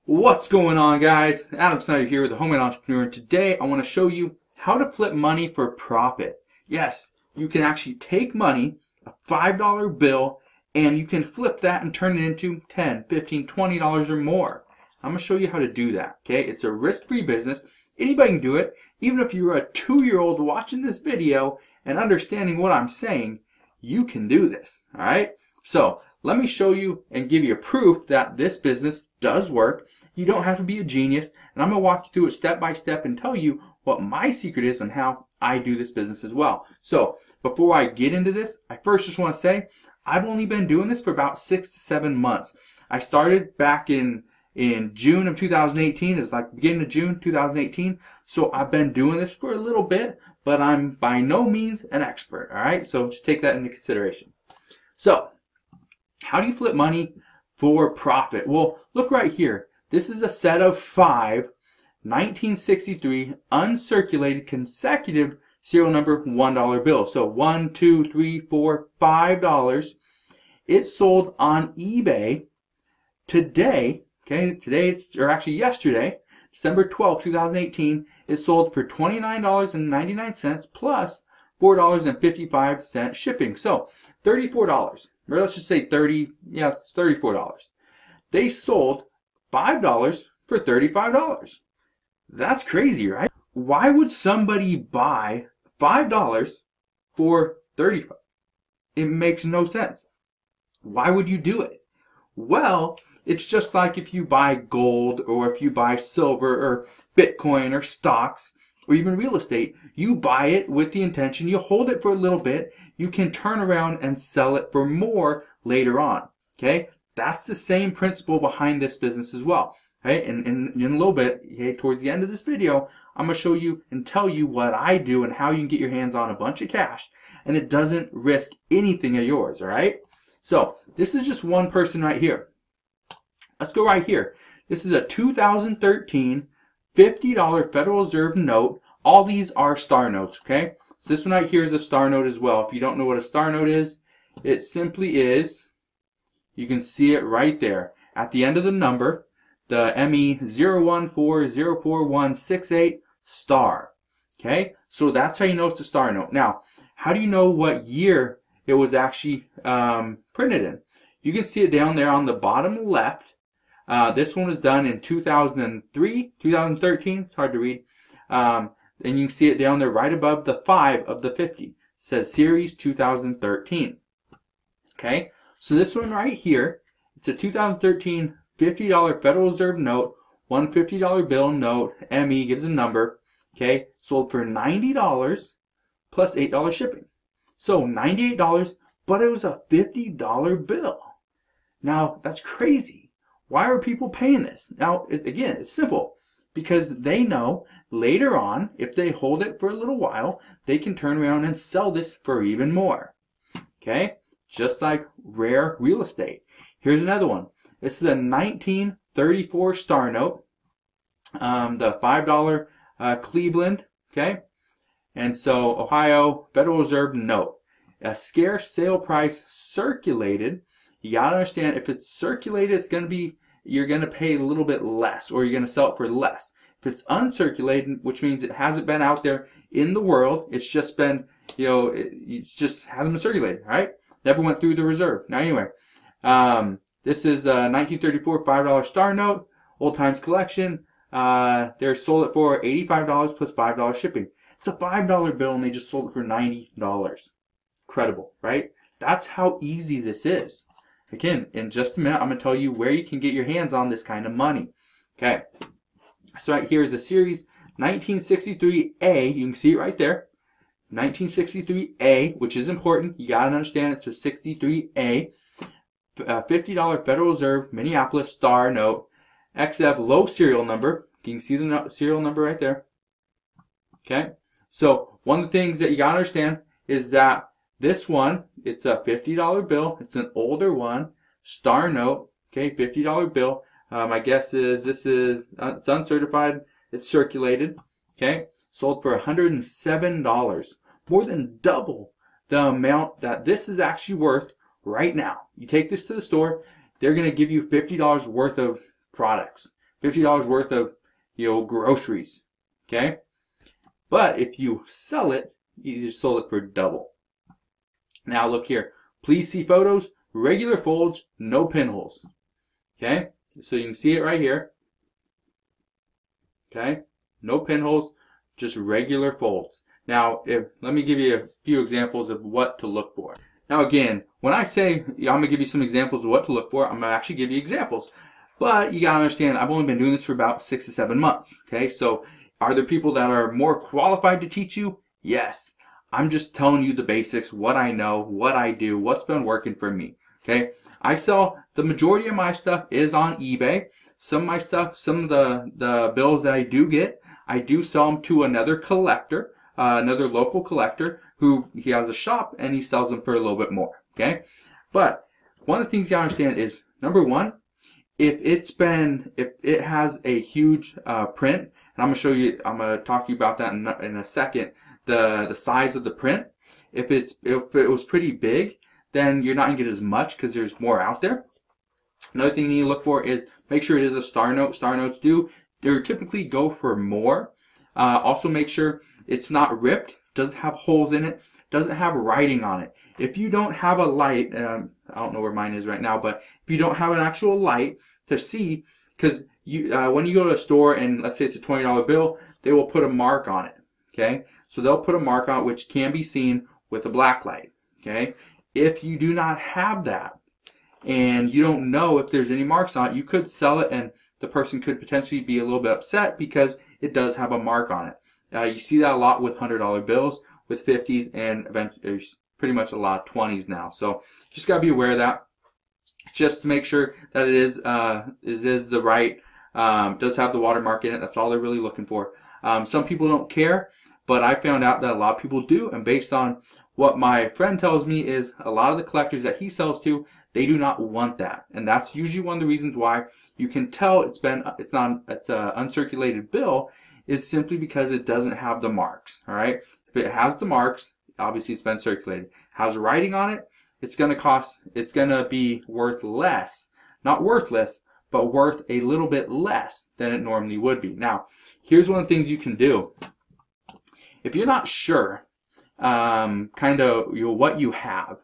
What's going on, guys? Adam Snyder here with the Homemade Entrepreneur, and today I want to show you how to flip money for profit. Yes, you can actually take money, a $5 bill, and you can flip that and turn it into $10, $15, $20 or more. I'm going to show you how to do that, okay? It's a risk-free business. Anybody can do it. Even if you're a 2-year-old watching this video and understanding what I'm saying, you can do this, all right? So let me show you and give you proof that this business does work. You don't have to be a genius, and I'm going to walk you through it step by step and tell you what my secret is on how I do this business as well. So before I get into this, I first just want to say I've only been doing this for about 6 to 7 months. I started back in June of 2018. It's like beginning of June 2018. So I've been doing this for a little bit, but I'm by no means an expert. All right, so just take that into consideration. So how do you flip money for profit? Well, look right here. This is a set of 5 1963 uncirculated consecutive serial number $1 bills. So $1, $2, $3, $4, $5. It sold on eBay today. Okay, yesterday, December 12, 2018, it sold for $29.99 plus $4.55 shipping. So $34. Or let's just say $34. They sold $5 for $35. That's crazy, right? Why would somebody buy $5 for $35? It makes no sense. Why would you do it? Well, it's just like if you buy gold or if you buy silver or Bitcoin or stocks or even real estate. You buy it with the intention, you hold it for a little bit, you can turn around and sell it for more later on. Okay? That's the same principle behind this business as well. Okay? And in a little bit, okay, towards the end of this video, I'm going to show you and tell you what I do and how you can get your hands on a bunch of cash and it doesn't risk anything of yours, all right? So, this is just one person right here. Let's go right here. This is a 2013 $50 Federal Reserve note. All these are star notes, okay? So this one right here is a star note as well. If you don't know what a star note is, it simply is, you can see it right there. At the end of the number, the ME01404168 star. Okay? So that's how you know it's a star note. Now, how do you know what year it was actually printed in? You can see it down there on the bottom left. This one was done in 2003, 2013. It's hard to read. And you can see it down there right above the 5 of the 50. It says Series 2013. Okay? So this one right here, it's a 2013 $50 Federal Reserve note, one $50 bill note, ME gives a number. Okay? Sold for $90 plus $8 shipping. So $98, but it was a $50 bill. Now, that's crazy. Why are people paying this? Now, again, it's simple. Because they know later on, if they hold it for a little while, they can turn around and sell this for even more. Okay? Just like rare real estate. Here's another one. This is a 1934 star note. The $5 Cleveland. Okay? And so, Ohio Federal Reserve note. A scarce sale price circulated. You gotta understand, if it's circulated, it's gonna be, you're gonna pay a little bit less, or you're gonna sell it for less. If it's uncirculated, which means it hasn't been out there in the world, it's just been, it just hasn't been circulated, right? Never went through the reserve. Now anyway, this is a 1934 $5 star note, old times collection. They're sold it for $85 plus $5 shipping. It's a $5 bill and they just sold it for $90. Incredible, right? That's how easy this is. Again, in just a minute, I'm going to tell you where you can get your hands on this kind of money. Okay. So right here is a Series 1963A. You can see it right there. 1963A, which is important. You got to understand it's a 63A. $50 Federal Reserve Minneapolis star note. XF low serial number. You can see the serial number right there. Okay. So one of the things that you got to understand is that this one, it's a $50 bill. It's an older one. Star note. Okay, $50 bill. My guess is this is, it's uncertified. It's circulated. Okay, sold for $107. More than double the amount that this is actually worth right now. You take this to the store, they're going to give you $50 worth of products. $50 worth of, groceries. Okay? But if you sell it, you just sold it for double. Now look here. Please see photos, regular folds, no pinholes. Okay? So you can see it right here. Okay? No pinholes, just regular folds. Now, let me give you a few examples of what to look for. Now again, when I say I'm going to give you some examples of what to look for, I'm going to actually give you examples. But you got to understand, I've only been doing this for about 6 to 7 months. Okay? So are there people that are more qualified to teach you? Yes. I'm just telling you the basics, what I know, what I do, what's been working for me. Okay? I sell, the majority of my stuff is on eBay. Some of my stuff, some of the bills that I do get, I do sell them to another collector, another local collector who he has a shop and he sells them for a little bit more. Okay? But one of the things you gotta understand is, number one, if it has a huge print, and I'm gonna talk to you about that in a second, the size of the print. If it was pretty big, then you're not gonna get as much because there's more out there. Another thing you need to look for is make sure it is a star note. Star notes they typically go for more. Also make sure it's not ripped, doesn't have holes in it, doesn't have writing on it. If you don't have a light, I don't know where mine is right now, but if you don't have an actual light to see, because when you go to a store and let's say it's a $20 bill, they will put a mark on it. Okay, so they'll put a mark on it which can be seen with a black light. Okay, if you do not have that and you don't know if there's any marks on it, you could sell it and the person could potentially be a little bit upset because it does have a mark on it. You see that a lot with $100 bills, with 50s, and eventually there's pretty much a lot of 20s now. So just gotta be aware of that, just to make sure that it is the right, does have the watermark in it. That's all they're really looking for. Some people don't care, but I found out that a lot of people do, and based on what my friend tells me is a lot of the collectors that he sells to, they do not want that, and that's usually one of the reasons why you can tell it's an uncirculated bill, is simply because it doesn't have the marks. All right, if it has the marks, obviously it's been circulated. Has writing on it, it's gonna be worth less, not worthless, but worth a little bit less than it normally would be. Now, here's one of the things you can do. If you're not sure, what you have,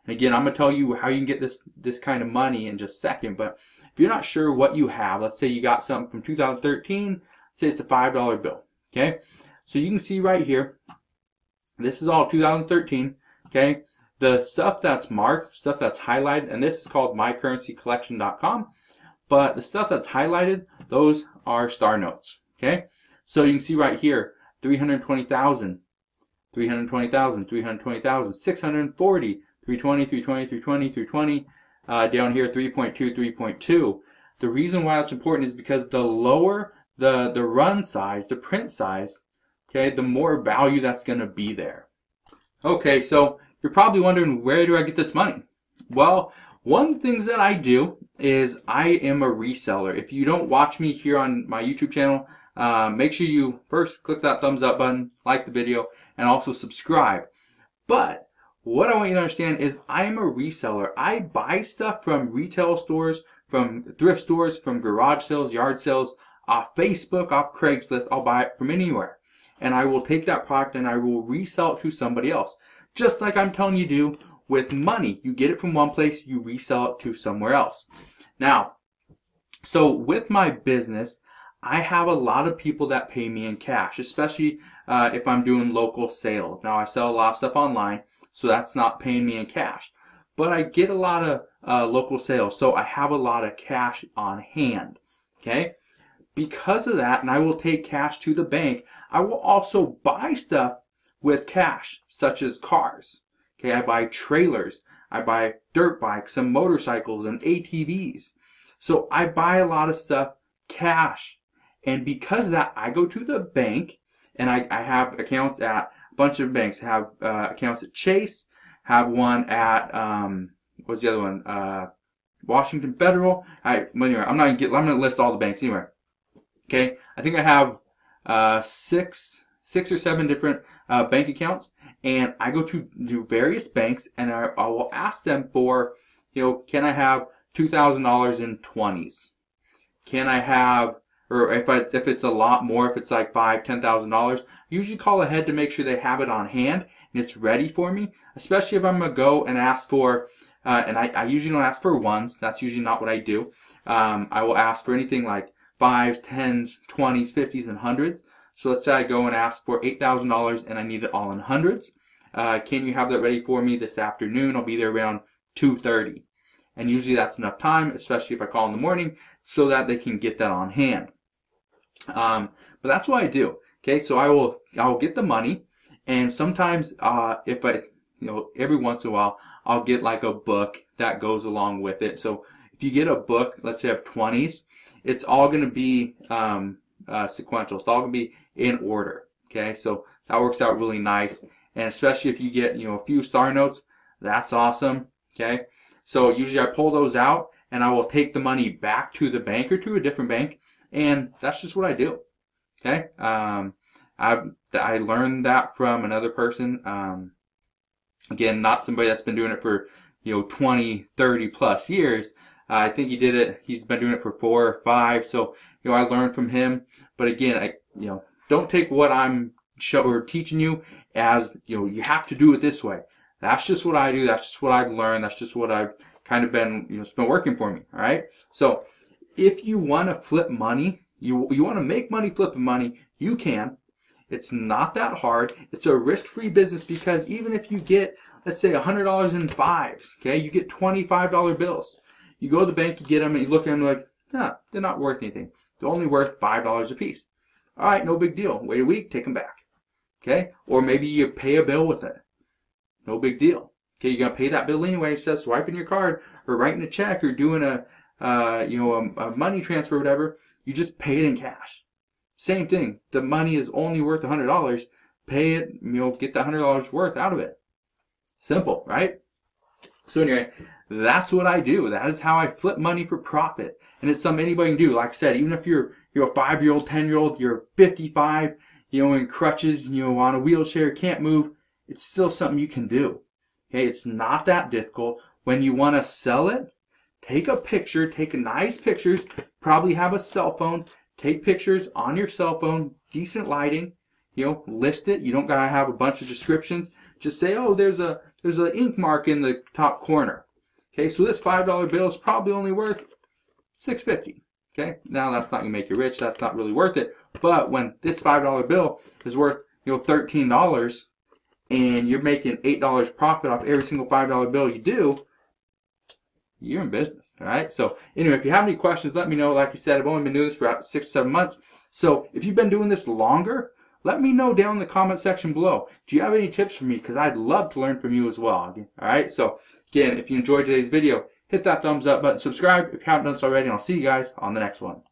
and again, I'm gonna tell you how you can get this kind of money in just a second. But if you're not sure what you have, let's say you got something from 2013. Say it's a $5 bill. Okay, so you can see right here, this is all 2013. Okay, the stuff that's marked, stuff that's highlighted, and this is called mycurrencycollection.com. But the stuff that's highlighted, those are star notes. Okay, so you can see right here, 320,000, 320,000, 320,000, 640, 320, 320, 320, 320. Down here, 3.2, 3.2. The reason why that's important is because the lower the run size, the print size, okay, the more value that's going to be there. Okay, so you're probably wondering, where do I get this money? Well, one of the things that I do is I am a reseller. If you don't watch me here on my YouTube channel, make sure you first click that thumbs up button, like the video, and also subscribe. But what I want you to understand is I am a reseller. I buy stuff from retail stores, from thrift stores, from garage sales, yard sales, off Facebook, off Craigslist. I'll buy it from anywhere. And I will take that product and I will resell it to somebody else. Just like I'm telling you to do with money. You get it from one place, you resell it to somewhere else. Now, so with my business, I have a lot of people that pay me in cash, especially if I'm doing local sales. Now, I sell a lot of stuff online, so that's not paying me in cash. But I get a lot of local sales, so I have a lot of cash on hand. Okay? Because of that, and I will take cash to the bank, I will also buy stuff with cash, such as cars. Okay, I buy trailers, I buy dirt bikes, some motorcycles, and ATVs. So I buy a lot of stuff cash. And because of that, I go to the bank, and I have accounts at a bunch of banks. I have accounts at Chase, have one at, what's the other one? Washington Federal. Anyway, I'm going to list all the banks anyway. Okay, I think I have 6 or 7 different bank accounts, and I go to various banks, and I will ask them for, can I have $2,000 in 20s? Can I have or if it's a lot more, if it's like $5,000-$10,000, I usually call ahead to make sure they have it on hand and it's ready for me. Especially if I'm gonna go and ask for, and I usually don't ask for ones. That's usually not what I do. I will ask for anything like 5s, 10s, 20s, 50s, and 100s. So let's say I go and ask for $8,000 and I need it all in hundreds. Can you have that ready for me this afternoon? I'll be there around 2:30. And usually that's enough time, especially if I call in the morning, so that they can get that on hand. But that's what I do. Okay, so I'll get the money, and sometimes if I, every once in a while, I'll get like a book that goes along with it. So if you get a book, let's say of 20s, it's all going to be sequential. It's all going to be in order. Okay, so that works out really nice. And especially if you get, a few star notes, that's awesome. Okay, so usually I pull those out and I will take the money back to the bank or to a different bank, and that's just what I do. Okay, I learned that from another person. Again, not somebody that's been doing it for 20, 30 plus years. I think he's been doing it for 4 or 5. So I learned from him. But again, don't take what I'm teaching you as you have to do it this way. That's just what I do. That's just what I've learned. That's just what I've kind of been, it's been working for me. All right. So if you want to flip money, you want to make money flipping money, you can. It's not that hard. It's a risk-free business, because even if you get, let's say, $100 in 5s, okay, you get $25 bills. You go to the bank, you get them, and you look at them like, they're not worth anything. They're only worth $5 a piece. All right, no big deal. Wait a week, take them back. Okay? Or maybe you pay a bill with it. No big deal. Okay, you're going to pay that bill anyway. It says swiping your card or writing a check or doing a money transfer or whatever. You just pay it in cash. Same thing. The money is only worth $100. Pay it, get the $100 worth out of it. Simple, right? So anyway, that's what I do. That is how I flip money for profit. And it's something anybody can do. Like I said, even if you're a 5-year-old, 10-year-old, you're 55, in crutches, on a wheelchair, can't move, it's still something you can do. Okay, it's not that difficult. When you want to sell it, take a picture, take nice pictures, probably have a cell phone, take pictures on your cell phone, decent lighting, list it. You don't gotta have a bunch of descriptions. Just say, oh, there's an ink mark in the top corner. Okay, so this $5 bill is probably only worth $6.50. Okay, now that's not gonna make you rich. That's not really worth it. But when this $5 bill is worth $13, and you're making $8 profit off every single $5 bill you do, you're in business. All right. So anyway, if you have any questions, let me know. Like I said, I've only been doing this for about 6 or 7 months. So if you've been doing this longer, let me know down in the comment section below. Do you have any tips for me? Because I'd love to learn from you as well. All right. So again, if you enjoyed today's video, hit that thumbs up button, subscribe if you haven't done so already, and I'll see you guys on the next one.